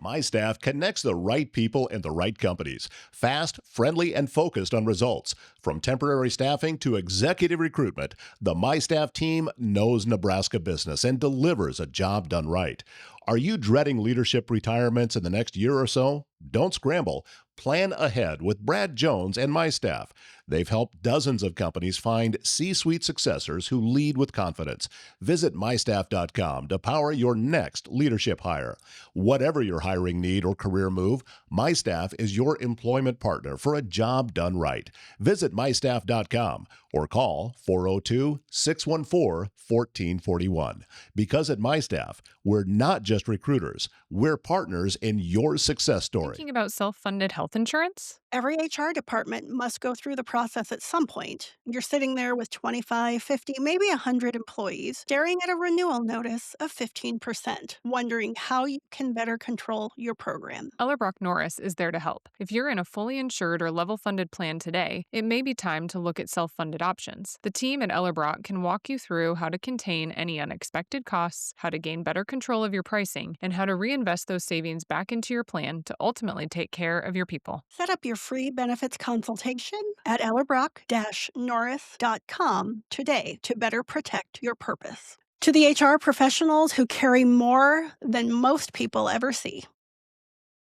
My Staff connects the right people in the right companies. Fast, friendly, and focused on results. From temporary staffing to executive recruitment, the My Staff team knows Nebraska business and delivers a job done right. Are you dreading leadership retirements in the next year or so? Don't scramble. Plan ahead with Brad Jones and My Staff. They've helped dozens of companies find C-suite successors who lead with confidence. Visit mystaff.com to power your next leadership hire. Whatever your hiring need or career move, My Staff is your employment partner for a job done right. Visit mystaff.com or call 402-614-1441. Because at My Staff, we're not just recruiters, we're partners in your success story. Thinking about self-funded health insurance? Every HR department must go through the process at some point. You're sitting there with 25, 50, maybe 100 employees, staring at a renewal notice of 15%, wondering how you can better control your program. Ellerbrock Norris is there to help. If you're in a fully insured or level-funded plan today, it may be time to look at self-funded options. The team at Ellerbrock can walk you through how to contain any unexpected costs, how to gain better control of your pricing, and how to reinvest those savings back into your plan to ultimately take care of your people. Set up your free benefits consultation at ellerbrock-norris.com today to better protect your purpose. To the HR professionals who carry more than most people ever see.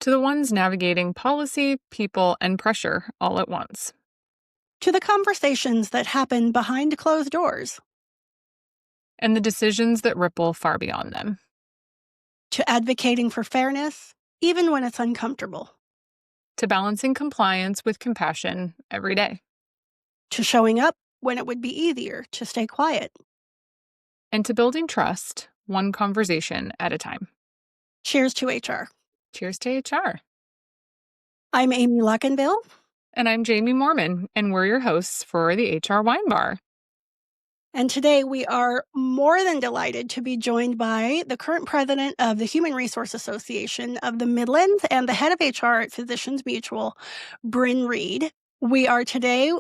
To the ones navigating policy, people, and pressure all at once. To the conversations that happen behind closed doors. And the decisions that ripple far beyond them. To advocating for fairness, even when it's uncomfortable. To balancing compliance with compassion every day. To showing up when it would be easier to stay quiet. And to building trust, one conversation at a time. Cheers to HR. Cheers to HR. I'm Amy Luckenbill. And I'm Jamie Mormon, and we're your hosts for the HR Wine Bar. And today we are more than delighted to be joined by the current president of the Human Resource Association of the Midlands and the head of HR at Physicians Mutual, Bryn Reed. We are today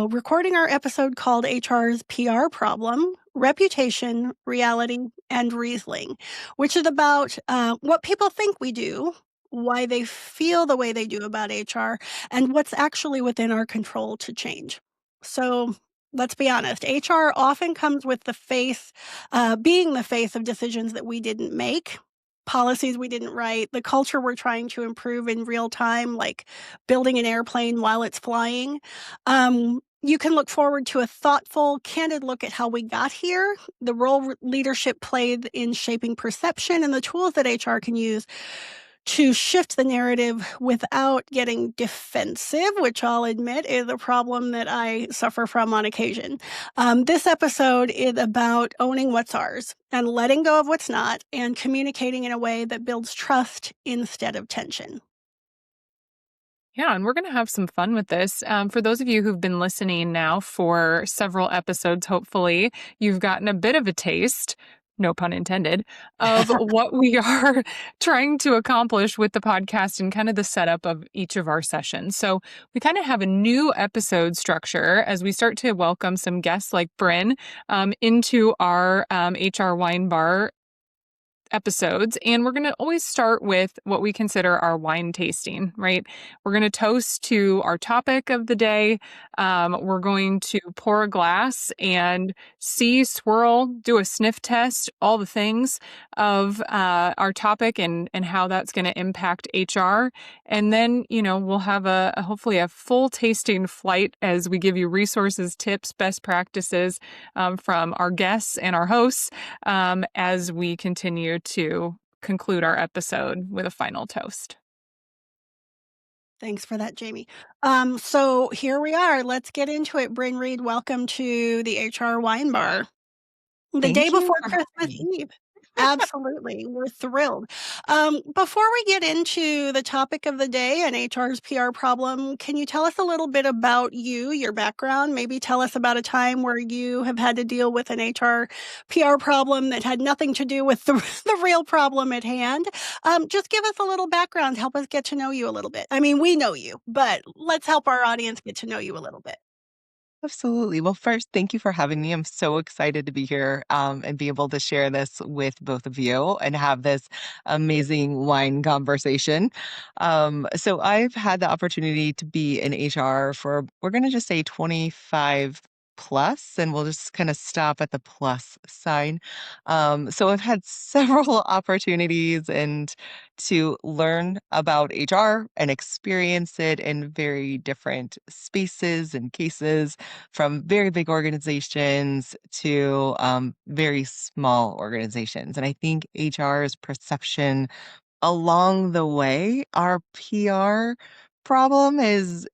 recording our episode called HR's PR Problem, Reputation, Reality, and Riesling, which is about what people think we do, why they feel the way they do about HR, and what's actually within our control to change. So let's be honest, HR often comes with the face, being the face of decisions that we didn't make, policies we didn't write, the culture we're trying to improve in real time, like building an airplane while it's flying. You can look forward to a thoughtful, candid look at how we got here, the role leadership played in shaping perception, and the tools that HR can use to shift the narrative without getting defensive, which I'll admit is a problem that I suffer from on occasion. This episode is about owning what's ours and letting go of what's not and communicating in a way that builds trust instead of tension. Yeah, and we're going to have some fun with this. For those of you who've been listening now for several episodes, hopefully you've gotten a bit of a taste, no pun intended, of what we are trying to accomplish with the podcast and kind of the setup of each of our sessions. So we kind of have a new episode structure as we start to welcome some guests like Bryn into our HR Wine Bar episodes. And we're going to always start with what we consider our wine tasting, right? We're going to toast to our topic of the day. We're going to pour a glass and see, swirl, do a sniff test, all the things of our topic and how that's going to impact HR. And then, we'll have hopefully a full tasting flight as we give you resources, tips, best practices from our guests and our hosts as we continue to conclude our episode with a final toast. Thanks for that, Jamie. So here we are. Let's get into it. Bryn Reed, welcome to the HR Wine Bar. The day before Christmas Eve. Absolutely. We're thrilled. Before we get into the topic of the day and HR's PR problem, can you tell us a little bit about you, your background? Maybe tell us about a time where you have had to deal with an HR PR problem that had nothing to do with the real problem at hand. Just give us a little background. Help us get to know you a little bit. I mean, we know you, but let's help our audience get to know you a little bit. Absolutely. Well, first, thank you for having me. I'm so excited to be here and be able to share this with both of you and have this amazing wine conversation. So, I've had the opportunity to be in HR for, we're going to just say 25 plus, and we'll just kind of stop at the plus sign. So, I've had several opportunities and to learn about HR and experience it in very different spaces and cases from very big organizations to very small organizations. And I think HR's perception along the way, our PR problem is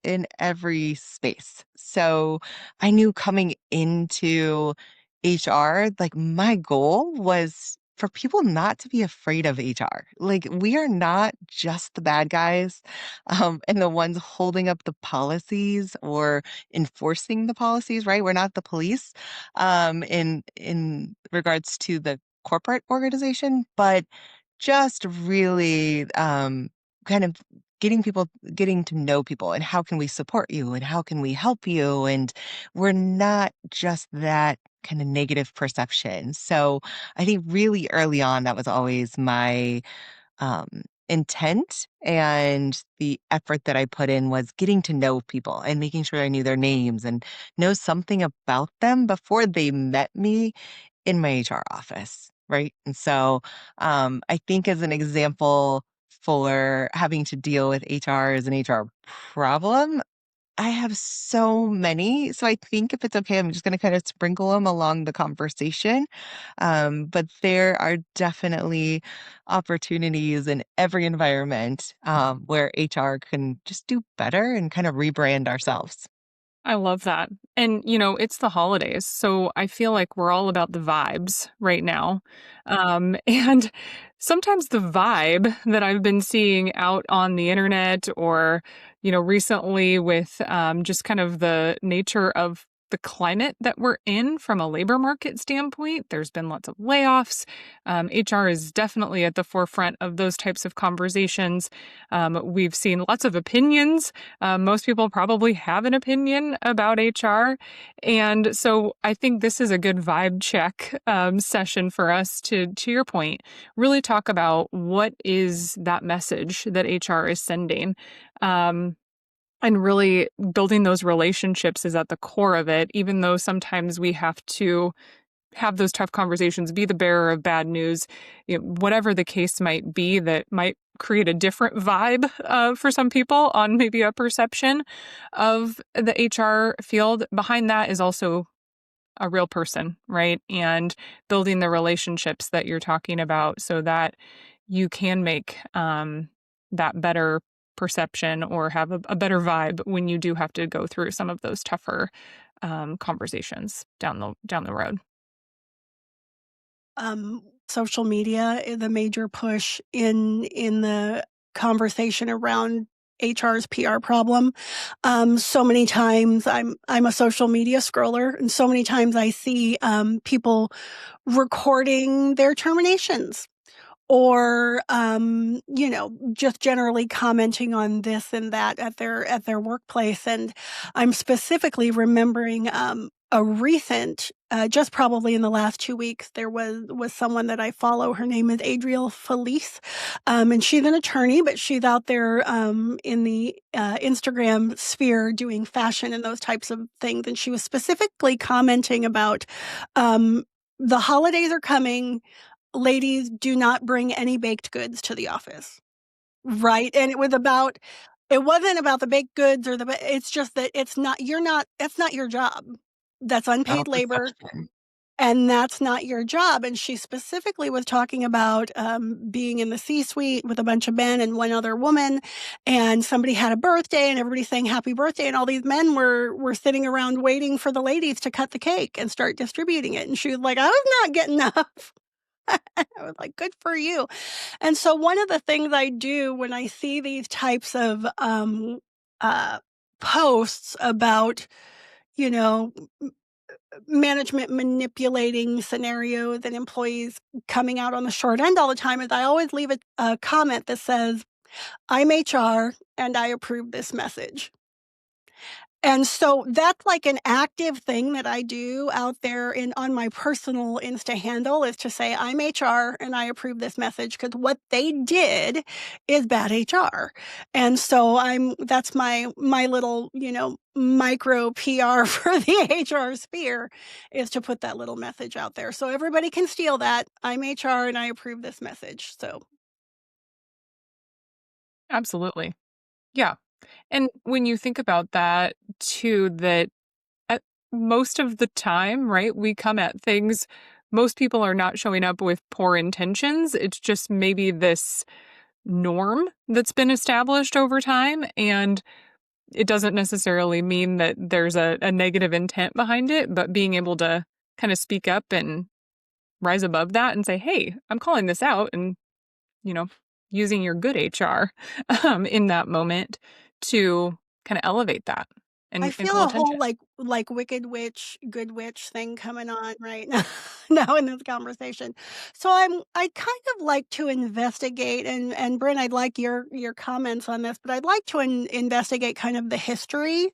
in every space. So I knew coming into HR, like my goal was for people not to be afraid of HR. Like we are not just the bad guys and the ones holding up the policies or enforcing the policies, right? We're not the police in regards to the corporate organization, but just really kind of getting to know people and how can we support you and how can we help you, and we're not just that kind of negative perception. So I think really early on that was always my um, intent, and the effort that I put in was getting to know people and making sure I knew their names and know something about them before they met me in my HR office, right? And so I think as an example for having to deal with HR as an HR problem, I have so many. So I think if it's okay, I'm just going to kind of sprinkle them along the conversation. But there are definitely opportunities in every environment where HR can just do better and kind of rebrand ourselves. I love that. And, it's the holidays. So I feel like we're all about the vibes right now. And sometimes the vibe that I've been seeing out on the internet or, recently with just kind of the nature of the climate that we're in from a labor market standpoint, there's been lots of layoffs. HR is definitely at the forefront of those types of conversations. We've seen lots of opinions. Most people probably have an opinion about HR. And so I think this is a good vibe check session for us to your point, really talk about what is that message that HR is sending. And really building those relationships is at the core of it, even though sometimes we have to have those tough conversations, be the bearer of bad news, whatever the case might be that might create a different vibe for some people on maybe a perception of the HR field. Behind that is also a real person, right? And building the relationships that you're talking about so that you can make that better perception or have a better vibe when you do have to go through some of those tougher conversations down the road. Social media is a major push in the conversation around HR's PR problem. So many times I'm a social media scroller, and so many times I see people recording their terminations or just generally commenting on this and that at their workplace. And I'm specifically remembering a recent just probably in the last 2 weeks there was someone that I follow. Her name is Adriel Felice, and she's an attorney, but she's out there in the Instagram sphere doing fashion and those types of things. And she was specifically commenting about the holidays are coming. Ladies, do not bring any baked goods to the office, right? And it wasn't about the baked goods it's just that that's not your job. That's Our unpaid labor, perception. and that's not your job. And she specifically was talking about being in the C-suite with a bunch of men and one other woman, and somebody had a birthday and everybody saying happy birthday, and all these men were sitting around waiting for the ladies to cut the cake and start distributing it. And she was like, I was not getting enough. I was like, good for you. And so one of the things I do when I see these types of uh, posts about, you know, management manipulating scenarios and employees coming out on the short end all the time is I always leave a comment that says, I'm HR and I approve this message. And so that's like an active thing that I do out there on my personal Insta handle, is to say, I'm HR and I approve this message, because what they did is bad HR. And so that's my little, micro PR for the HR sphere, is to put that little message out there. So everybody can steal that. I'm HR and I approve this message. So Absolutely. Yeah. And when you think about that too, that at most of the time, right, we come at things, most people are not showing up with poor intentions. It's just maybe this norm that's been established over time. And it doesn't necessarily mean that there's a negative intent behind it, but being able to kind of speak up and rise above that and say, hey, I'm calling this out, and, you know, using your good HR in that moment to kind of elevate that I and feel call a whole, attention. like wicked witch, good witch thing coming on right now now in this conversation. So I'd kind of like to investigate, and Bryn, I'd like your comments on this, but I'd like to investigate kind of the history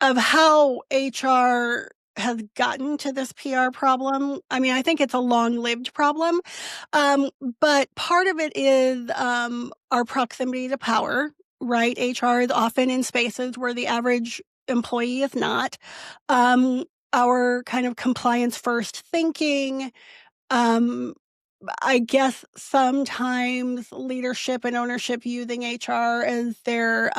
of how HR has gotten to this PR problem. I mean, I think it's a long-lived problem, um, but part of it is our proximity to power, right? HR is often in spaces where the average employee is not. Um, our kind of compliance first thinking, um, I guess sometimes leadership and ownership using HR as their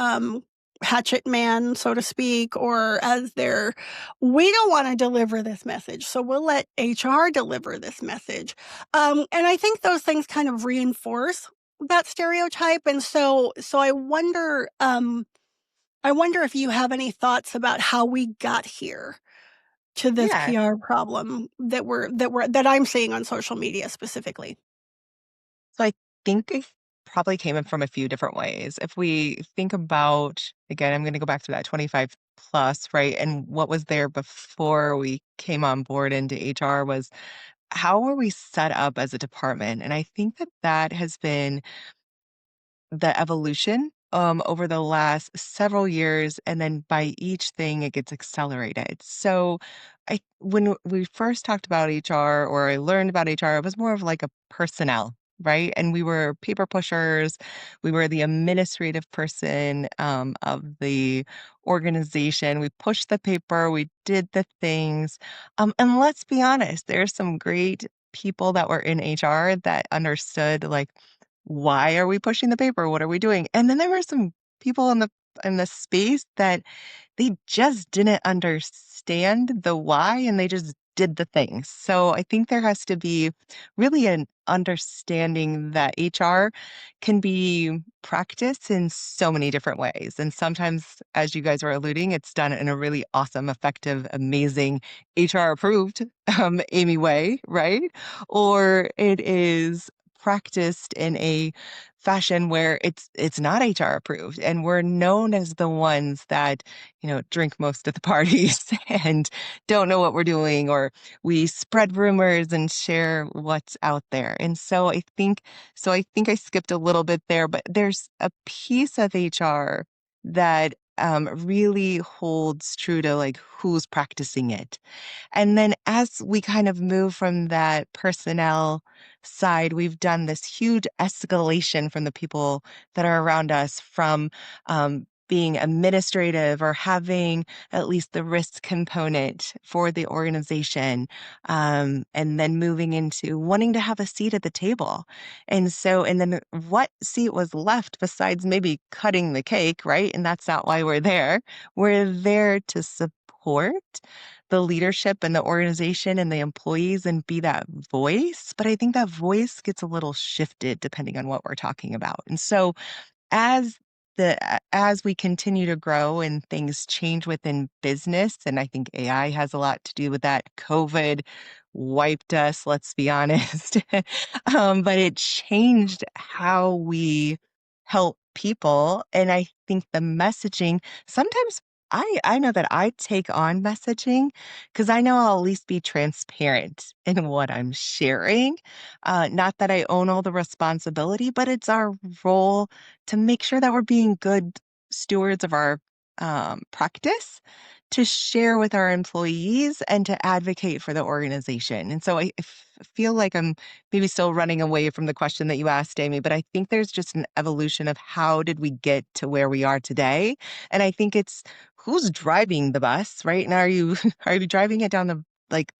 hatchet man, so to speak, or as their, we don't want to deliver this message, so we'll let HR deliver this message. And I think those things kind of reinforce that stereotype. And so I wonder if you have any thoughts about how we got here to this Yeah. PR problem that I'm seeing on social media specifically. So I think it probably came in from a few different ways. If we think about, again, I'm going to go back to that 25 plus, right? And what was there before we came on board into HR was, how are we set up as a department? And I think that that has been the evolution over the last several years, and then by each thing it gets accelerated. So when we first talked about HR, or I learned about HR, it was more of like a personnel, right? And we were paper pushers. We were the administrative person of the organization. We pushed the paper, we did the things. And let's be honest, there's some great people that were in HR that understood, like, why are we pushing the paper? What are we doing? And then there were some people in the space that they just didn't understand the why, and they just did the things. So I think there has to be really an understanding that HR can be practiced in so many different ways. And sometimes, as you guys were alluding, it's done in a really awesome, effective, amazing, HR approved Amy way, right? Or it is practiced in a fashion where it's not HR approved, and we're known as the ones that, drink most of the parties and don't know what we're doing, or we spread rumors and share what's out there. And so I think I skipped a little bit there, but there's a piece of HR that really holds true to, like, who's practicing it. And then as we kind of move from that personnel side, we've done this huge escalation from the people that are around us, from being administrative or having at least the risk component for the organization, and then moving into wanting to have a seat at the table. And then what seat was left besides maybe cutting the cake, right? And that's not why we're there. We're there to support the leadership and the organization and the employees and be that voice. But I think that voice gets a little shifted depending on what we're talking about. And so as as we continue to grow and things change within business, and I think AI has a lot to do with that. COVID wiped us, let's be honest. But it changed how we help people. And I think the messaging, sometimes I know that I take on messaging because I know I'll at least be transparent in what I'm sharing. Not that I own all the responsibility, but it's our role to make sure that we're being good stewards of our practice to share with our employees and to advocate for the organization. And so I feel like I'm maybe still running away from the question that you asked, Amy, but I think there's just an evolution of how did we get to where we are today? And I think it's who's driving the bus, right? And are you are you driving it down the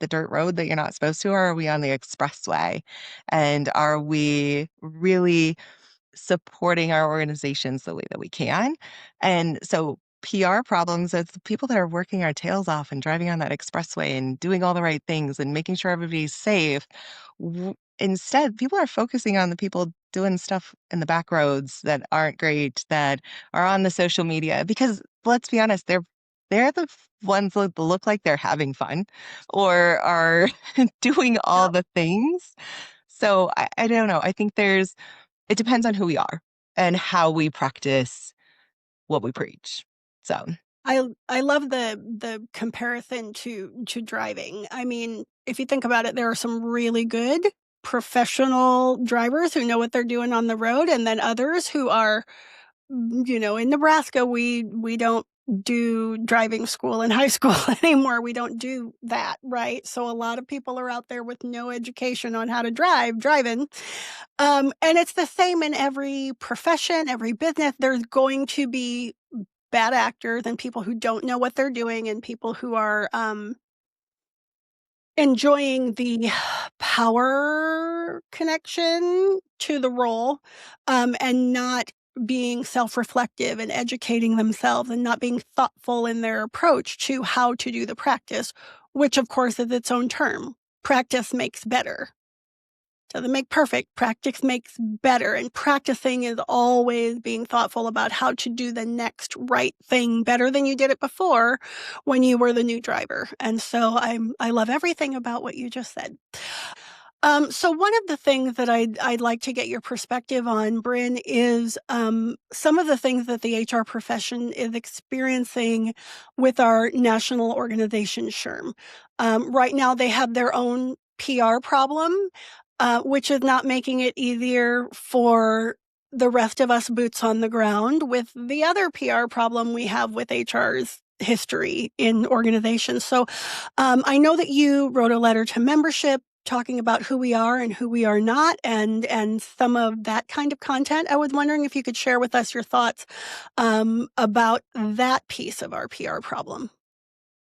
dirt road that you're not supposed to, or are we on the expressway? And are we really supporting our organizations the way that we can? And so PR problems, it's the people that are working our tails off and driving on that expressway and doing all the right things and making sure everybody's safe. Instead, people are focusing on the people doing stuff in the back roads that aren't great, that are on the social media, because let's be honest, they're the ones that look like they're having fun or are doing all the things. So I don't know. I think it depends on who we are and how we practice what we preach. So I love the comparison to driving. I mean, if you think about it, there are some really good professional drivers who know what they're doing on the road, and then others who are, in Nebraska, we don't do driving school in high school anymore. We don't do that, right? So a lot of people are out there with no education on how to driving. And it's the same in every profession, every business. There's going to be bad actors and people who don't know what they're doing and people who are enjoying the power connection to the role, and not being self-reflective and educating themselves and not being thoughtful in their approach to how to do the practice, which of course is its own term. Practice makes better. Doesn't make perfect. Practice makes better. And practicing is always being thoughtful about how to do the next right thing better than you did it before when you were the new driver. And so I love everything about what you just said. So one of the things that I'd like to get your perspective on, Bryn, is some of the things that the HR profession is experiencing with our national organization, SHRM. Right now, they have their own PR problem, which is not making it easier for the rest of us boots on the ground with the other PR problem we have with HR's history in organizations. So I know that you wrote a letter to membership talking about who we are and who we are not, and some of that kind of content. I was wondering if you could share with us your thoughts about that piece of our PR problem.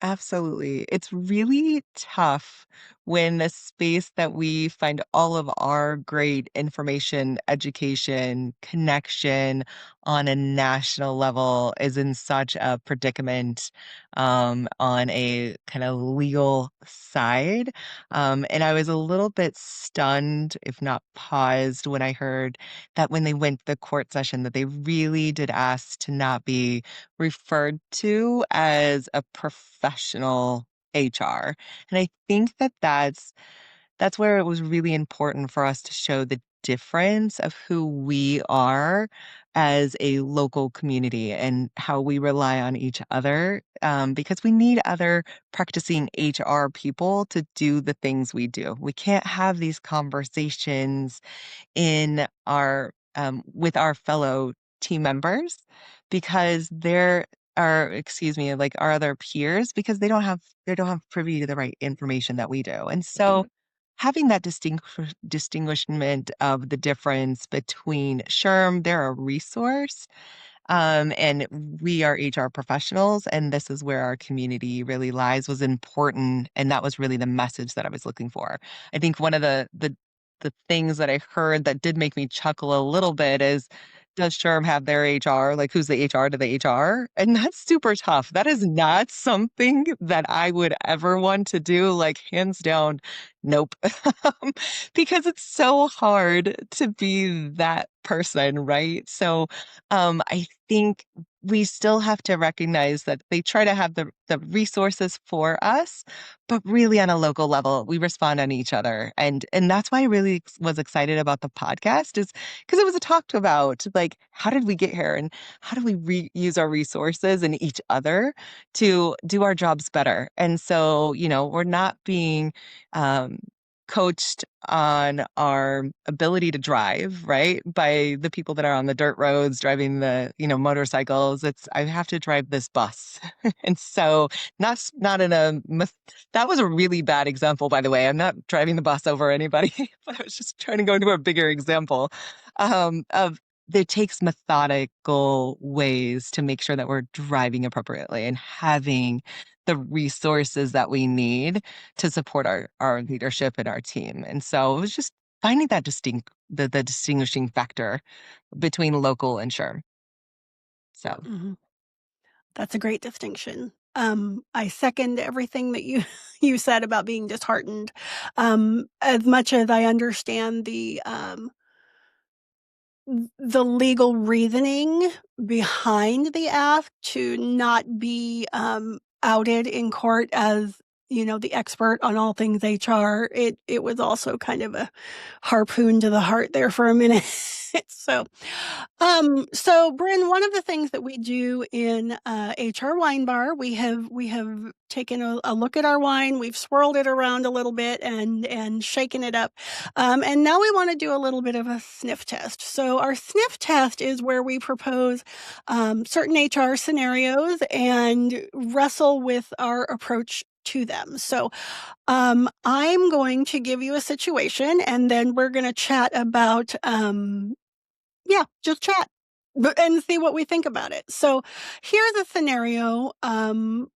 absolutely. It's really tough when the space that we find all of our great information, education, connection on a national level is in such a predicament on a kind of legal side. And I was a little bit stunned, if not paused, when I heard that when they went to the court session, that they really did ask to not be referred to as a professional HR. And I think that that's where it was really important for us to show the difference of who we are as a local community and how we rely on each other, because we need other practicing HR people to do the things we do. We can't have these conversations in our with our fellow team members because excuse me, like our other peers, because they don't have privy to the right information that we do. And so having that distinguishment of the difference between SHRM, they're a resource, and we are HR professionals, and this is where our community really lies, was important, and that was really the message that I was looking for. I think one of the things that I heard that did make me chuckle a little bit is, does SHRM have their HR? Like, who's the HR to the HR? And that's super tough. That is not something that I would ever want to do. Like, hands down, nope. Because it's so hard to be that person, right? So I think we still have to recognize that they try to have the resources for us, but really on a local level, we respond on each other. And that's why I really was excited about the podcast, is because it was a talk about like, how did we get here and how do we use our resources and each other to do our jobs better? And so, we're not being coached on our ability to drive, right? By the people that are on the dirt roads driving the, motorcycles. I have to drive this bus. And so not in that was a really bad example, by the way. I'm not driving the bus over anybody, but I was just trying to go into a bigger example of it takes methodical ways to make sure that we're driving appropriately and having the resources that we need to support our leadership and our team. And so it was just finding that the distinguishing factor between local and SHRM. So Mhm. That's a great distinction. I second everything that you you said about being disheartened. As much as I understand the legal reasoning behind the ask to not be, outed in court as, the expert on all things HR, it was also kind of a harpoon to the heart there for a minute. So Bryn, one of the things that we do in HR Wine Bar, we have taken a look at our wine, we've swirled it around a little bit and shaken it up, and now we want to do a little bit of a sniff test. So our sniff test is where we propose certain HR scenarios and wrestle with our approach to them. So I'm going to give you a situation, and then we're going to chat about just chat and see what we think about it. So here's a scenario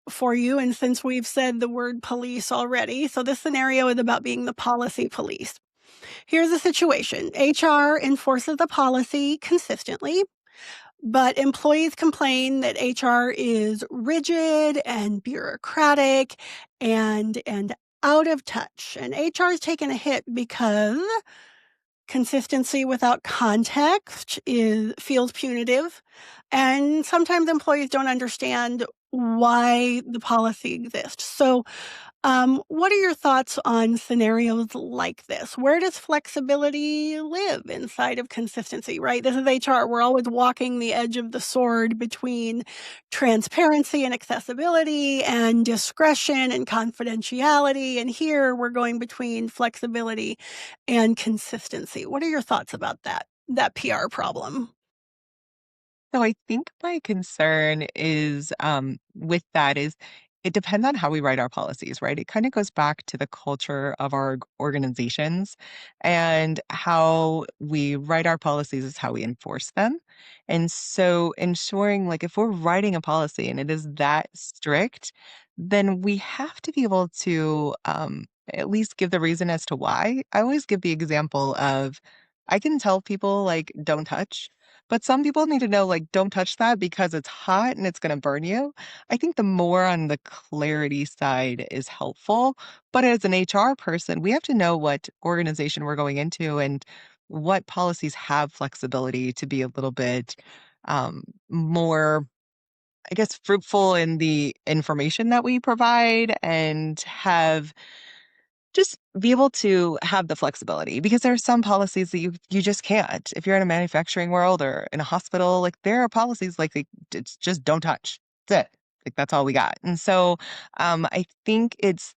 for you. And since we've said the word police already, so this scenario is about being the policy police. Here's the situation. HR enforces the policy consistently, but employees complain that HR is rigid and bureaucratic and out of touch. And HR is taking a hit because consistency without context feels punitive, and sometimes employees don't understand why the policy exists. So, what are your thoughts on scenarios like this? Where does flexibility live inside of consistency, right? This is HR. We're always walking the edge of the sword between transparency and accessibility and discretion and confidentiality. And here we're going between flexibility and consistency. What are your thoughts about that PR problem? So I think my concern is with that is it depends on how we write our policies, right? It kind of goes back to the culture of our organizations, and how we write our policies is how we enforce them. And so ensuring, like, if we're writing a policy and it is that strict, then we have to be able to at least give the reason as to why. I always give the example of I can tell people, like, don't touch, but some people need to know, like, don't touch that because it's hot and it's going to burn you. I think the more on the clarity side is helpful. But as an HR person, we have to know what organization we're going into and what policies have flexibility to be a little bit more, I guess, fruitful in the information that we provide, and have just be able to have the flexibility, because there are some policies that you just can't. If you're in a manufacturing world or in a hospital, like, there are policies like it's just don't touch. That's it. Like, that's all we got. And so I think it's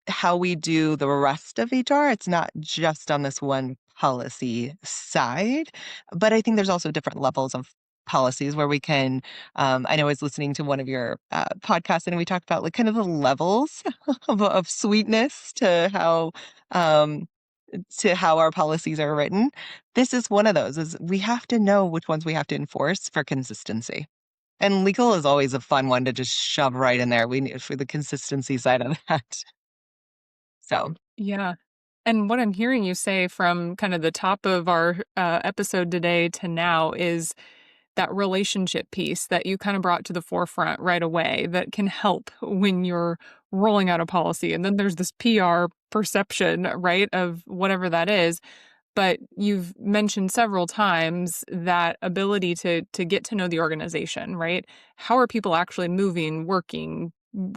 how we do the rest of HR. It's not just on this one policy side, but I think there's also different levels of policies where we can. I know I was listening to one of your podcasts, and we talked about, like, kind of the levels of sweetness um, to how our policies are written. This is one of those. Is we have to know which ones we have to enforce for consistency. And legal is always a fun one to just shove right in there. We need for the consistency side of that. So, Yeah. And what I'm hearing you say from kind of the top of our episode today to now is that relationship piece that you kind of brought to the forefront right away that can help when you're rolling out a policy. And then there's this PR perception, right, of whatever that is. But you've mentioned several times that ability to get to know the organization, right? How are people actually moving, working?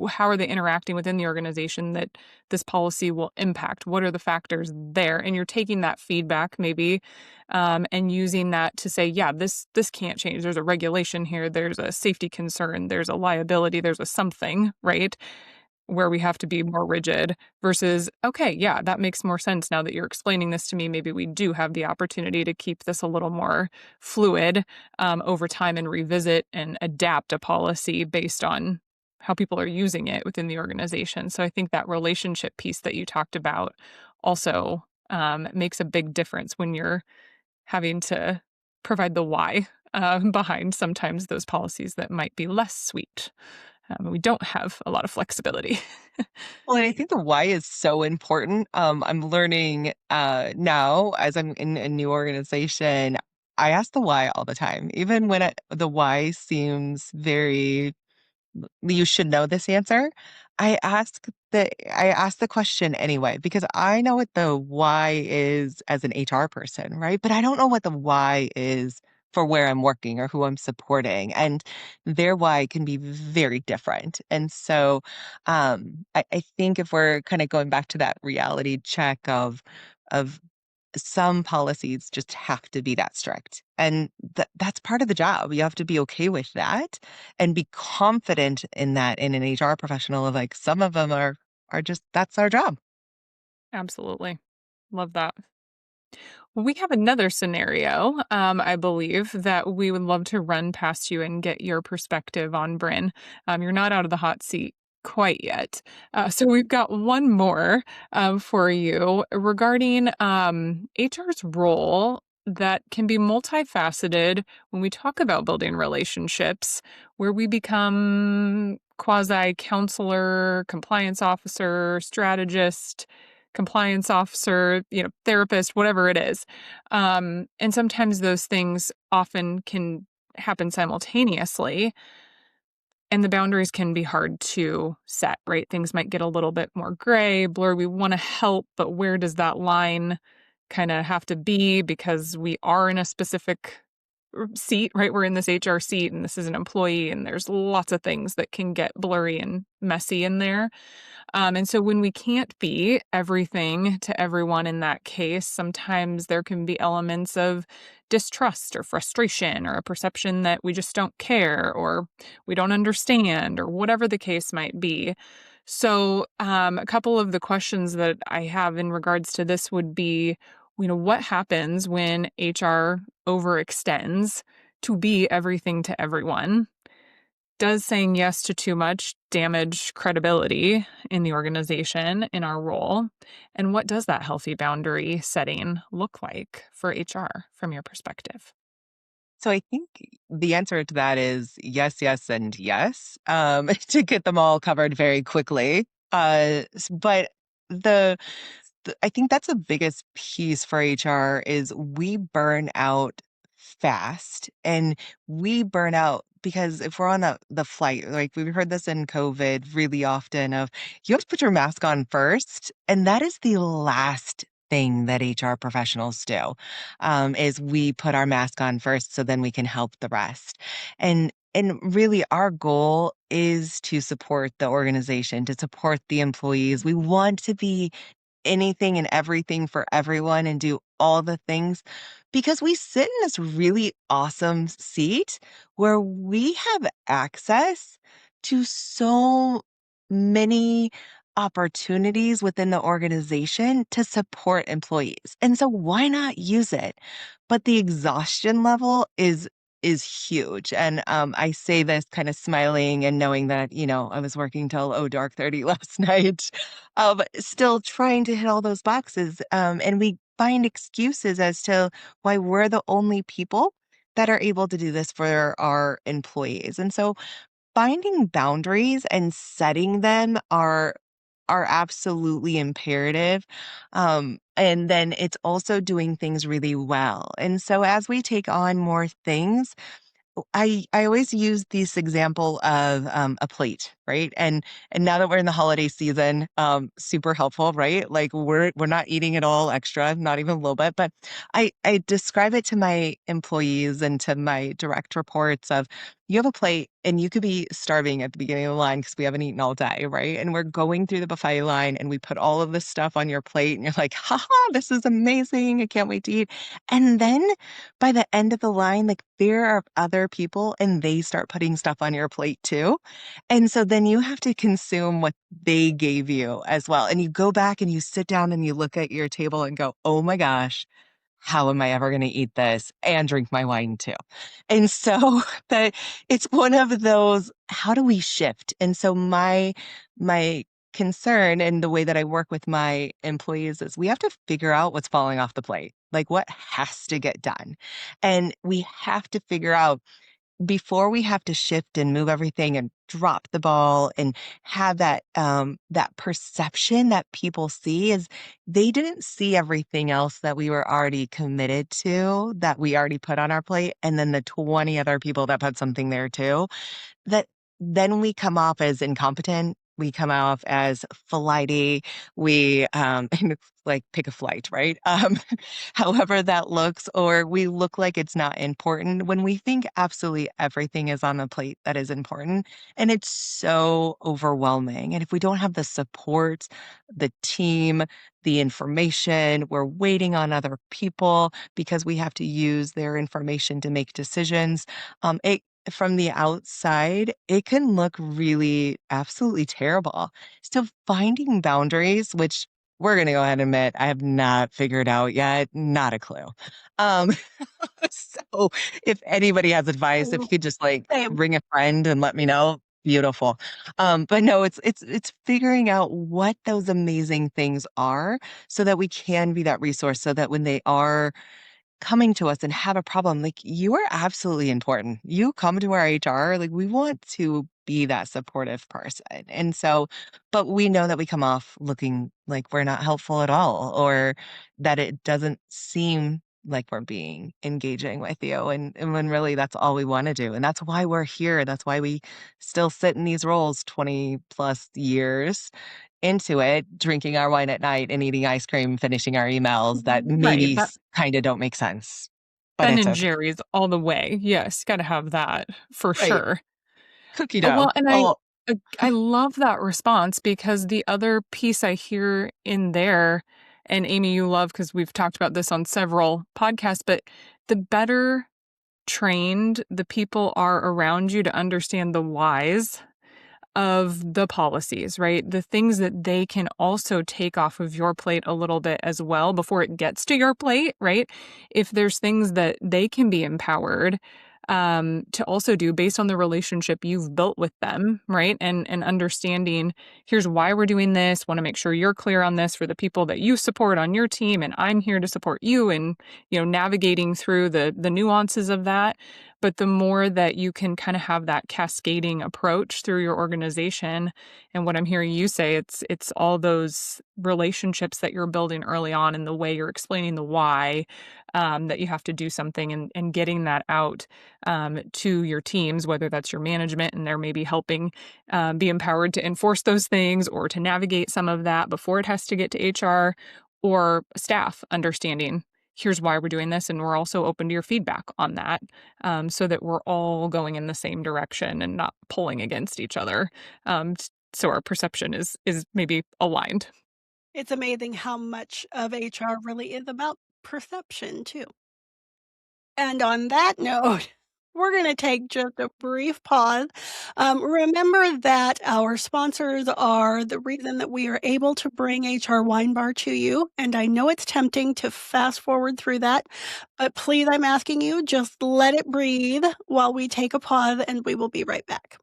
How are they interacting within the organization that this policy will impact? What are the factors there? And you're taking that feedback maybe and using that to say, yeah, this can't change. There's a regulation here. There's a safety concern. There's a liability. There's a something, right? where we have to be more rigid versus, okay, yeah, that makes more sense now that you're explaining this to me. Maybe we do have the opportunity to keep this a little more fluid over time and revisit and adapt a policy based on how people are using it within the organization. So I think that relationship piece that you talked about also makes a big difference when you're having to provide the why behind sometimes those policies that might be less sweet. We don't have a lot of flexibility. Well, and I think the why is so important. I'm learning now as I'm in a new organization, I ask the why all the time, even when the why seems very you should know this answer. I ask the question anyway because I know what the why is as an HR person, right? But I don't know what the why is for where I'm working or who I'm supporting, and their why can be very different. And so, I think if we're kind of going back to that reality check of some policies just have to be that strict. And that's part of the job. You have to be okay with that and be confident in that in an HR professional of like some of them are just that's our job. Absolutely. Love that. We have another scenario, I believe, that we would love to run past you and get your perspective on, Bryn. You're not out of the hot seat quite yet. So we've got one more for you regarding HR's role that can be multifaceted when we talk about building relationships, where we become quasi counselor, compliance officer, strategist, compliance officer, therapist, whatever it is. And sometimes those things often can happen simultaneously, and the boundaries can be hard to set, right? Things might get a little bit more gray, blur. We want to help, but where does that line kind of have to be because we are in a specific seat, right? We're in this HR seat and this is an employee, and there's lots of things that can get blurry and messy in there. And so when we can't be everything to everyone in that case, sometimes there can be elements of distrust or frustration or a perception that we just don't care or we don't understand or whatever the case might be. So, a couple of the questions that I have in regards to this would be, what happens when HR overextends to be everything to everyone? Does saying yes to too much damage credibility in the organization, in our role? And what does that healthy boundary setting look like for HR from your perspective? So I think the answer to that is yes, yes, and yes, to get them all covered very quickly. But the I think that's the biggest piece for HR is we burn out fast and we burn out because if we're on the flight, like we've heard this in COVID really often of you have to put your mask on first. And that is the last thing that HR professionals do, is we put our mask on first so then we can help the rest. And really our goal is to support the organization, to support the employees. We want to be anything and everything for everyone and do all the things because we sit in this really awesome seat where we have access to so many opportunities within the organization to support employees. And so why not use it? But the exhaustion level is huge. And I say this kind of smiling and knowing that, I was working till dark 30 last night, still trying to hit all those boxes. And we find excuses as to why we're the only people that are able to do this for our employees. And so finding boundaries and setting them are absolutely imperative. And then it's also doing things really well. And so as we take on more things, I always use this example of a plate, right? And now that we're in the holiday season, super helpful, right? Like we're not eating it all extra, not even a little bit. But I describe it to my employees and to my direct reports of you have a plate and you could be starving at the beginning of the line because we haven't eaten all day, right? And we're going through the buffet line and we put all of this stuff on your plate and you're like, haha, this is amazing. I can't wait to eat. And then by the end of the line, like there are other people and they start putting stuff on your plate too. And so then you have to consume what they gave you as well. And you go back and you sit down and you look at your table and go, oh my gosh, how am I ever going to eat this and drink my wine too? And so that it's one of those, how do we shift? And so my concern and the way that I work with my employees is we have to figure out what's falling off the plate, like what has to get done. And we have to figure out before we have to shift and move everything and drop the ball and have that perception that people see is they didn't see everything else that we were already committed to, that we already put on our plate, and then the 20 other people that put something there too, that then we come off as incompetent. We come off as flighty. We like pick a flight, right? However that looks, or we look like it's not important when we think absolutely everything is on the plate that is important. And it's so overwhelming. And if we don't have the support, the team, the information, we're waiting on other people because we have to use their information to make decisions. It from the outside, it can look really absolutely terrible. So finding boundaries, which we're going to go ahead and admit, I have not figured out yet, not a clue. Um, so if anybody has advice, if you could just like Same. ring a friend and let me know, beautiful. But no, it's figuring out what those amazing things are so that we can be that resource so that when they are coming to us and have a problem, like you are absolutely important. You come to our HR, like we want to be that supportive person. And so, but we know that we come off looking like we're not helpful at all, or that it doesn't seem like we're being engaging with you. And when really that's all we want to do. And that's why we're here. That's why we still sit in these roles 20 plus years into it, drinking our wine at night and eating ice cream, finishing our emails that Right. maybe That kind of don't make sense, but Ben it's and okay. Jerry's all the way. Yes, got to have that for Right. sure. Cookie dough. Well, and Oh, I love that response because the other piece I hear in there, and Amy, you love because we've talked about this on several podcasts, but the better trained the people are around you to understand the whys of the policies, right? The things that they can also take off of your plate a little bit as well before it gets to your plate, right? If there's things that they can be empowered to also do based on the relationship you've built with them, right? And understanding here's why we're doing this. Want to make sure you're clear on this for the people that you support on your team, and I'm here to support you and navigating through the nuances of that. But the more that you can kind of have that cascading approach through your organization, and what I'm hearing you say, it's all those relationships that you're building early on and the way you're explaining the why that you have to do something and getting that out to your teams, whether that's your management and they're maybe helping be empowered to enforce those things or to navigate some of that before it has to get to HR, or staff understanding here's why we're doing this, and we're also open to your feedback on that, so that we're all going in the same direction and not pulling against each other, so our perception is maybe aligned. It's amazing how much of HR really is about perception, too. And on that note, we're going to take just a brief pause. Remember that our sponsors are the reason that we are able to bring HR Wine Bar to you. And I know it's tempting to fast forward through that, but please, I'm asking you, just let it breathe while we take a pause, and we will be right back.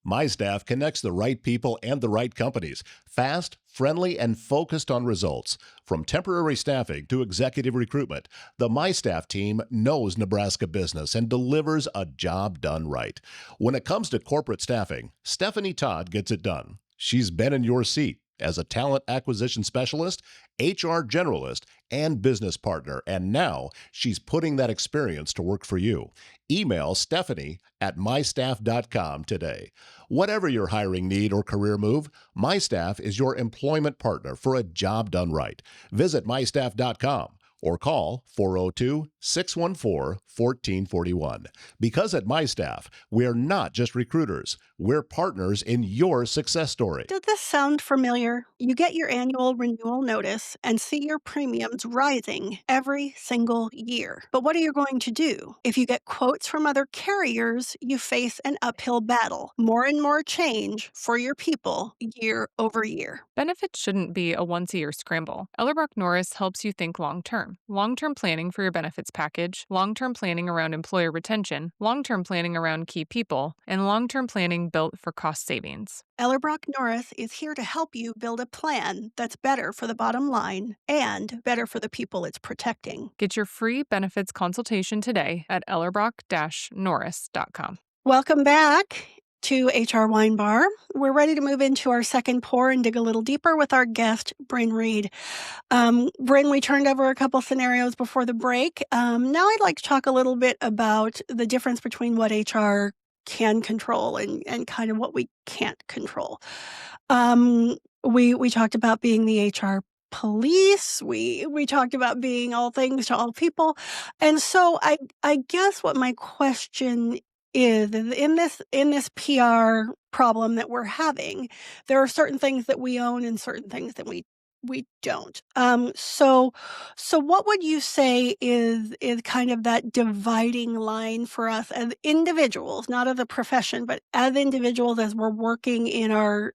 My Staff connects the right people and the right companies, fast, friendly, and focused on results. From temporary staffing to executive recruitment, the My Staff team knows Nebraska business and delivers a job done right. When it comes to corporate staffing, Stephanie Todd gets it done. She's been in your seat as a talent acquisition specialist, HR generalist, and business partner, and now she's putting that experience to work for you. Email Stephanie at mystaff.com today. Whatever your hiring need or career move, My Staff is your employment partner for a job done right. Visit mystaff.com or call 402-614-1441. Because at My Staff, we're not just recruiters, we're partners in your success story. Does this sound familiar? You get your annual renewal notice and see your premiums rising every single year. But what are you going to do? If you get quotes from other carriers, you face an uphill battle. More and more change for your people year over year. Benefits shouldn't be a once-a-year scramble. Ellerbrock Norris helps you think long-term. Long-term planning for your benefits package, long-term planning around employer retention, long-term planning around key people, and long-term planning built for cost savings. Ellerbrock Norris is here to help you build a plan that's better for the bottom line and better for the people it's protecting. Get your free benefits consultation today at ellerbrock-norris.com. Welcome back to HR Wine Bar. We're ready to move into our second pour and dig a little deeper with our guest, Bryn Reed. Bryn, we turned over a couple scenarios before the break. Now I'd like to talk a little bit about the difference between what HR can control and kind of what we can't control. We talked about being the HR police. We talked about being all things to all people. And so I guess what my question is in this PR problem that we're having, there are certain things that we own and certain things that we don't. So what would you say is kind of that dividing line for us as individuals, not as a profession, but as individuals as we're working in our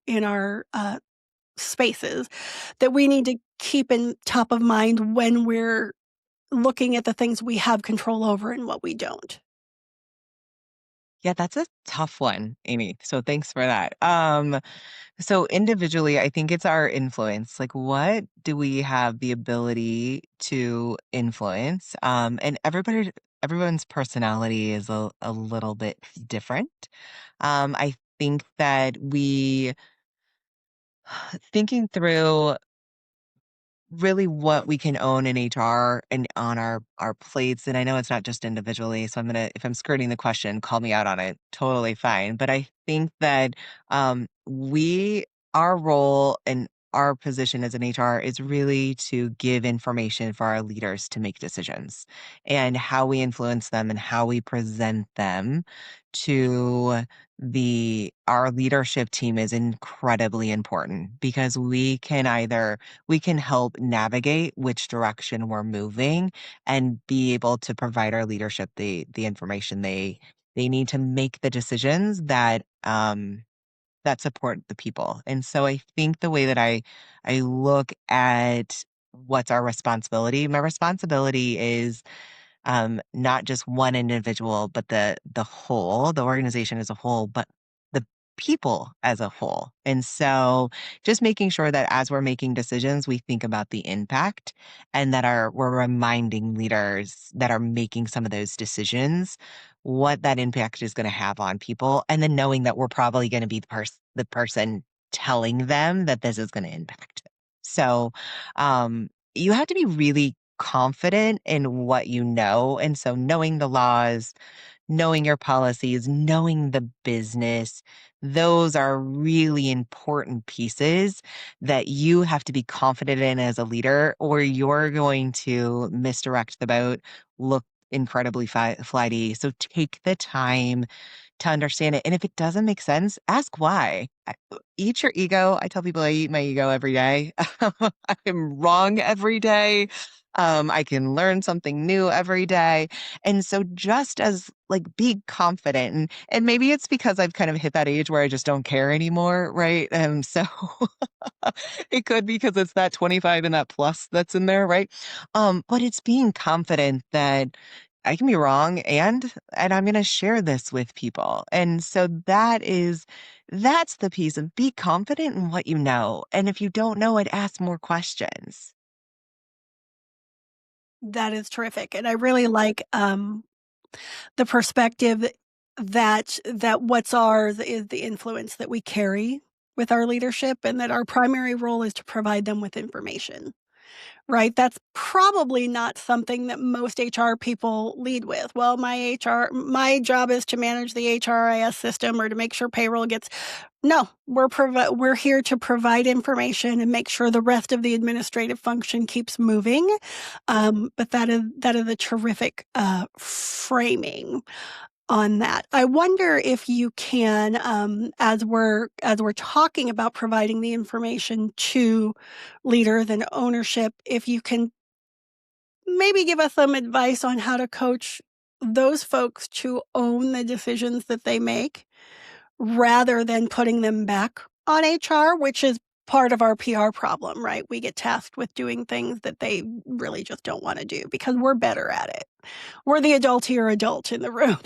spaces, that we need to keep in top of mind when we're looking at the things we have control over and what we don't? Yeah, that's a tough one, Amy. So thanks for that. So individually, I think it's our influence. Like, what do we have the ability to influence? And everyone's personality is a little bit different. I think that thinking through really what we can own in HR and on our plates. And I know it's not just individually, so if I'm skirting the question, call me out on it. Totally fine. But I think that our role and our position as an HR is really to give information for our leaders to make decisions, and how we influence them and how we present them to our leadership team is incredibly important, because we can help navigate which direction we're moving and be able to provide our leadership the information they need to make the decisions that support the people. And so I think the way that I look at what's our responsibility, my responsibility is not just one individual, but the whole, the organization as a whole, but the people as a whole. And so just making sure that as we're making decisions, we think about the impact, and that we're reminding leaders that are making some of those decisions what that impact is going to have on people, and then knowing that we're probably going to be the person telling them that this is going to impact them. So you have to be really confident in what you know. And so knowing the laws, knowing your policies, knowing the business, those are really important pieces that you have to be confident in as a leader, or you're going to misdirect the boat, look incredibly flighty. So take the time to understand it. And if it doesn't make sense, ask why. Eat your ego. I tell people I eat my ego every day. I'm wrong every day. I can learn something new every day. And so just as be confident, and maybe it's because I've kind of hit that age where I just don't care anymore, right? So it could be because it's that 25 and that plus that's in there, right? But it's being confident that I can be wrong, and I'm going to share this with people. And so that's the piece of be confident in what you know. And if you don't know it, ask more questions. That is terrific. And I really like the perspective that what's ours is the influence that we carry with our leadership, and that our primary role is to provide them with information, right? That's probably not something that most HR people lead with. Well, my job is to manage the HRIS system or to make sure payroll gets. No, we're here to provide information and make sure the rest of the administrative function keeps moving. But that is a terrific framing on that. I wonder if you can, as we're talking about providing the information to leaders and ownership, if you can maybe give us some advice on how to coach those folks to own the decisions that they make rather than putting them back on HR, which is part of our PR problem, right? We get tasked with doing things that they really just don't want to do because we're better at it. We're the adultier adult in the room.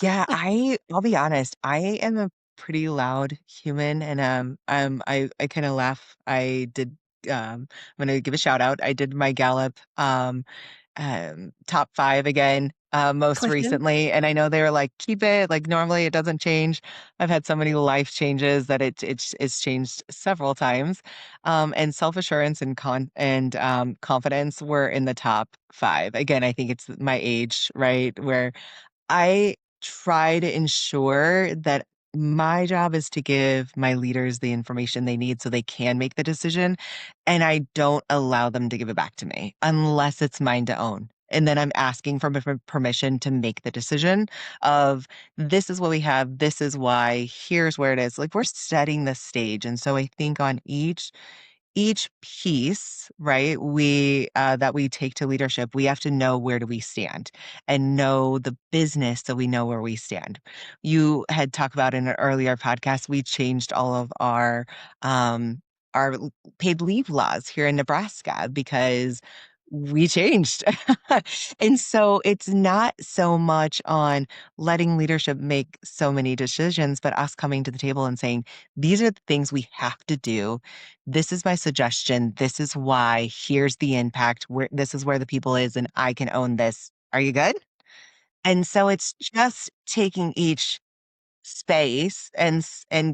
Yeah, I'll be honest, I am a pretty loud human and I kind of laugh. I'm gonna give a shout out. I did my Gallup top 5 again most Question. recently, and I know they were like, keep it, like normally it doesn't change. I've had so many life changes that it's changed several times. And self-assurance and confidence were in the top 5. Again, I think it's my age, right? Where I try to ensure that my job is to give my leaders the information they need so they can make the decision, and I don't allow them to give it back to me unless it's mine to own. And then I'm asking for permission to make the decision of this is what we have, this is why, here's where it is. Like we're setting the stage. And so I think on each piece, right, that we take to leadership, we have to know where do we stand and know the business so we know where we stand. You had talked about in an earlier podcast, we changed all of our paid leave laws here in Nebraska because we changed. And so it's not so much on letting leadership make so many decisions, but us coming to the table and saying, these are the things we have to do. This is my suggestion. This is why. Here's the impact. This is where the people is, and I can own this. Are you good? And so it's just taking each space and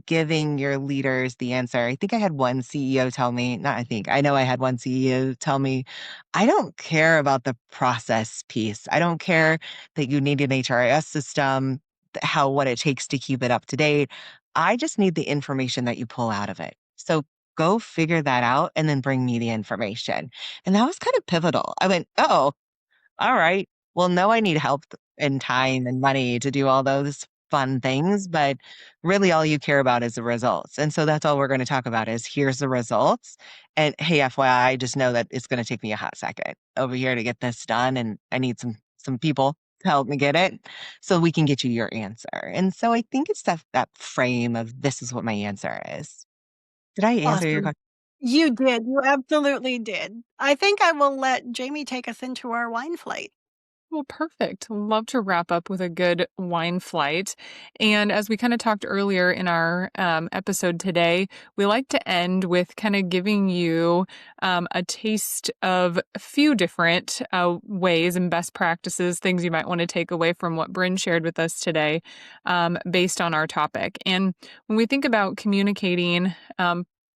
giving your leaders the answer. I think I had one CEO tell me, not I think, I know I had one CEO tell me, I don't care about the process piece. I don't care that you need an HRIS system, what it takes to keep it up to date. I just need the information that you pull out of it. So go figure that out and then bring me the information. And that was kind of pivotal. I went, oh, all right. Well, no, I need help and time and money to do all those fun things, but really all you care about is the results. And so that's all we're going to talk about is here's the results. And hey, FYI, just know that it's going to take me a hot second over here to get this done. And I need some people to help me get it so we can get you your answer. And so I think it's that frame of this is what my answer is. Did I answer your Awesome. question? You did. You absolutely did. I think I will let Jamie take us into our wine flight. Well, perfect. Love to wrap up with a good wine flight. And as we kind of talked earlier in our episode today, we like to end with kind of giving you a taste of a few different ways and best practices, things you might want to take away from what Bryn shared with us today based on our topic. And when we think about communicating,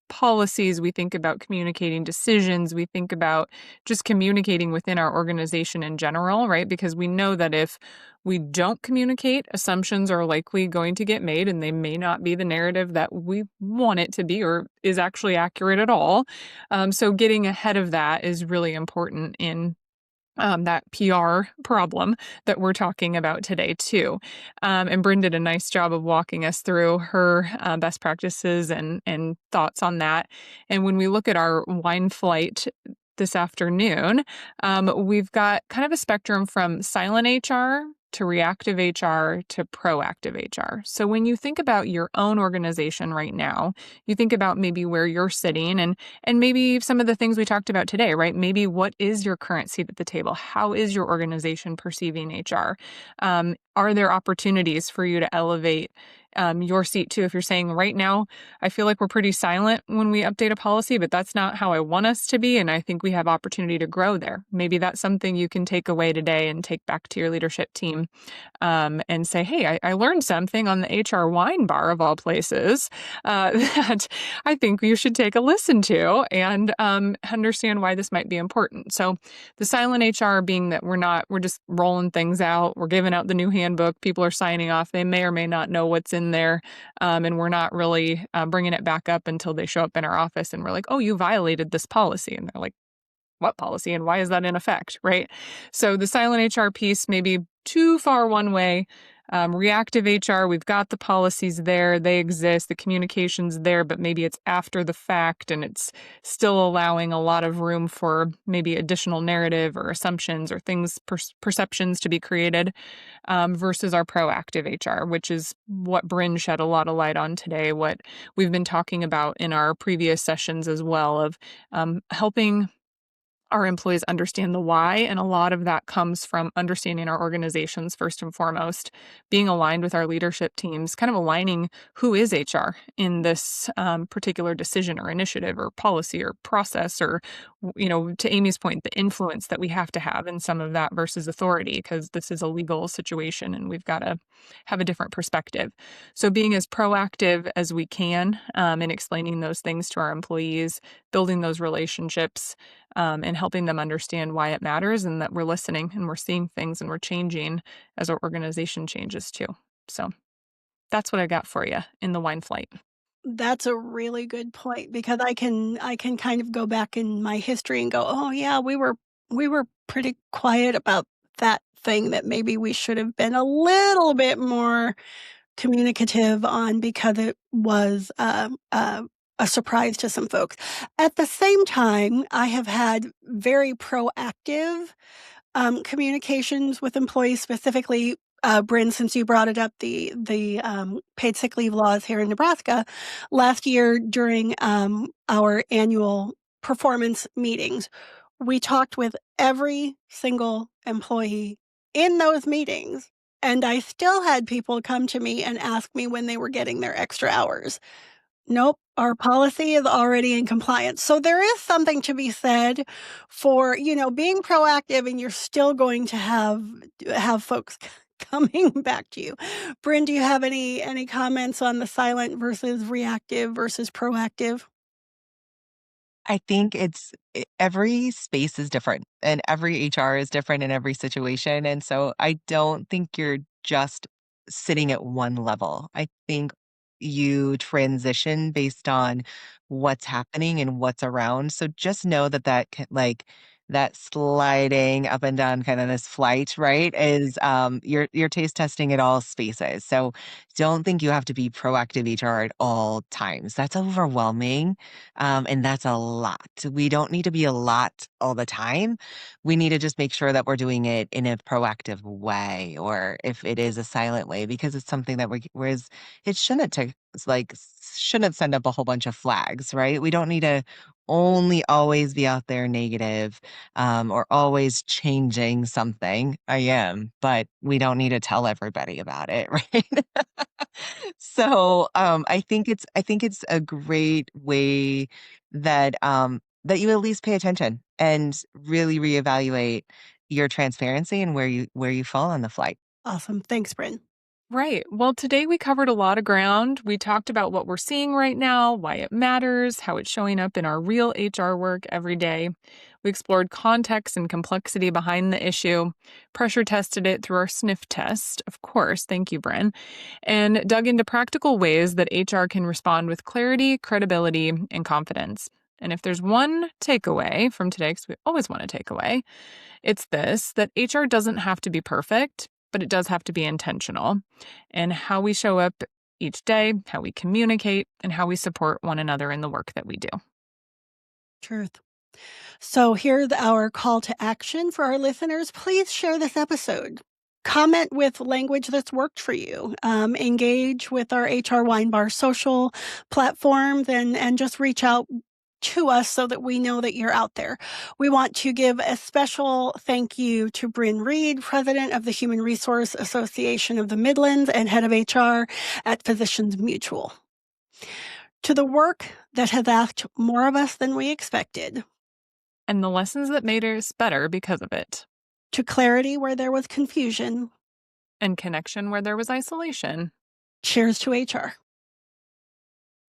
policies, we think about communicating decisions, we think about just communicating within our organization in general, right? Because we know that if we don't communicate, assumptions are likely going to get made and they may not be the narrative that we want it to be or is actually accurate at all. So getting ahead of that is really important in that PR problem that we're talking about today too. And Bryn did a nice job of walking us through her best practices and thoughts on that. And when we look at our wine flight this afternoon, we've got kind of a spectrum from silent HR to reactive HR to proactive HR. So when you think about your own organization right now, you think about maybe where you're sitting and maybe some of the things we talked about today, right? Maybe what is your current seat at the table? How is your organization perceiving HR? Are there opportunities for you to elevate your seat too. If you're saying right now, I feel like we're pretty silent when we update a policy, but that's not how I want us to be. And I think we have opportunity to grow there. Maybe that's something you can take away today and take back to your leadership team, and say, hey, I learned something on the HR wine bar of all places that I think you should take a listen to and understand why this might be important. So the silent HR being that we're just rolling things out. We're giving out the new handbook. People are signing off. They may or may not know what's in there. And we're not really bringing it back up until they show up in our office and we're like, oh, you violated this policy. And they're like, what policy and why is that in effect, right? So the silent HR piece may be too far one way. Reactive HR, we've got the policies there, they exist, the communication's there, but maybe it's after the fact and it's still allowing a lot of room for maybe additional narrative or assumptions or things, perceptions to be created, versus our proactive HR, which is what Bryn shed a lot of light on today, what we've been talking about in our previous sessions as well, of helping our employees understand the why. And a lot of that comes from understanding our organizations first and foremost, being aligned with our leadership teams, kind of aligning who is HR in this particular decision or initiative or policy or process, or, to Amy's point, the influence that we have to have in some of that versus authority, because this is a legal situation and we've got to have a different perspective. So being as proactive as we can in explaining those things to our employees, building those relationships, and helping them understand why it matters and that we're listening and we're seeing things and we're changing as our organization changes too. So that's what I got for you in the wine flight. That's a really good point, because I can kind of go back in my history and go, oh yeah, we were pretty quiet about that thing that maybe we should have been a little bit more communicative on, because it was a surprise to some folks. At the same time, I have had very proactive communications with employees, specifically, Bryn, since you brought it up, the paid sick leave laws here in Nebraska. Last year during our annual performance meetings, we talked with every single employee in those meetings, and I still had people come to me and ask me when they were getting their extra hours. Nope, our policy is already in compliance. So there is something to be said for, being proactive, and you're still going to have folks coming back to you. Bryn, do you have any comments on the silent versus reactive versus proactive? I think every space is different and every HR is different in every situation. And so I don't think you're just sitting at one level. I think you transition based on what's happening and what's around. So just know that sliding up and down kind of this flight, right, is you're taste testing at all spaces. So don't think you have to be proactive HR at all times. That's overwhelming. And that's a lot. We don't need to be a lot all the time. We need to just make sure that we're doing it in a proactive way, or if it is a silent way, because it's something that whereas it shouldn't take, like, shouldn't send up a whole bunch of flags, right? We don't need to only always be out there negative, or always changing something. I am, but we don't need to tell everybody about it, right? So, I think it's a great way that that you at least pay attention and really reevaluate your transparency and where you fall on the flight. Awesome. Thanks, Bryn. Right. Well, today we covered a lot of ground. We talked about what we're seeing right now, why it matters, how it's showing up in our real HR work every day. We explored context and complexity behind the issue, pressure tested it through our sniff test, of course, thank you, Bryn, and dug into practical ways that HR can respond with clarity, credibility, and confidence. And if there's one takeaway from today, because we always want a takeaway, it's this, that HR doesn't have to be perfect, but it does have to be intentional. And how we show up each day, how we communicate, and how we support one another in the work that we do. Truth. So here's our call to action for our listeners. Please share this episode. Comment with language that's worked for you. Engage with our HR Wine Bar social platforms, and just reach out to us so that we know that you're out there. We want to give a special thank you to Bryn Reed, President of the Human Resource Association of the Midlands and Head of HR at Physicians Mutual. To the work that has asked more of us than we expected. And the lessons that made us better because of it. To clarity where there was confusion. And connection where there was isolation. Cheers to HR.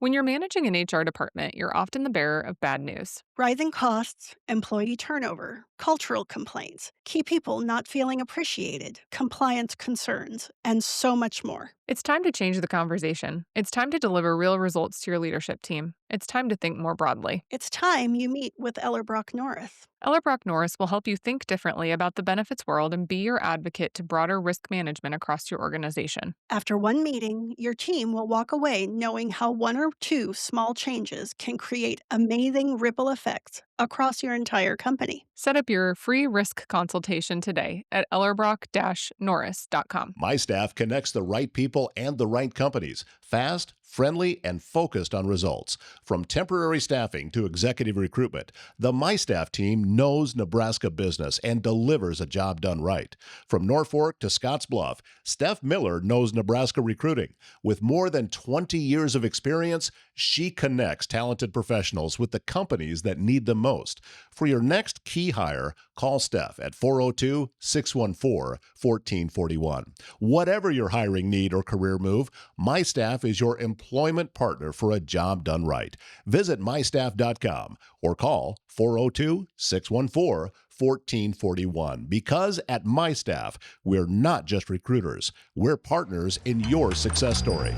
When you're managing an HR department, you're often the bearer of bad news. Rising costs, employee turnover, cultural complaints, key people not feeling appreciated, compliance concerns, and so much more. It's time to change the conversation. It's time to deliver real results to your leadership team. It's time to think more broadly. It's time you meet with Ellerbrock Norris. Ellerbrock Norris will help you think differently about the benefits world and be your advocate to broader risk management across your organization. After one meeting, your team will walk away knowing how one or two small changes can create amazing ripple effects across your entire company. Set up your free risk consultation today at ellerbrock-norris.com. My Staff connects the right people and the right companies, fast, friendly, and focused on results. From temporary staffing to executive recruitment, the My Staff team knows Nebraska business and delivers a job done right. From Norfolk to Scottsbluff, Steph Miller knows Nebraska recruiting. With more than 20 years of experience, she connects talented professionals with the companies that need them most. For your next key hire, call Steph at 402-614-1441. Whatever your hiring need or career move, My Staff is your employment partner for a job done right. Visit mystaff.com or call 402-614-1441. Because at My Staff, we're not just recruiters, we're partners in your success story.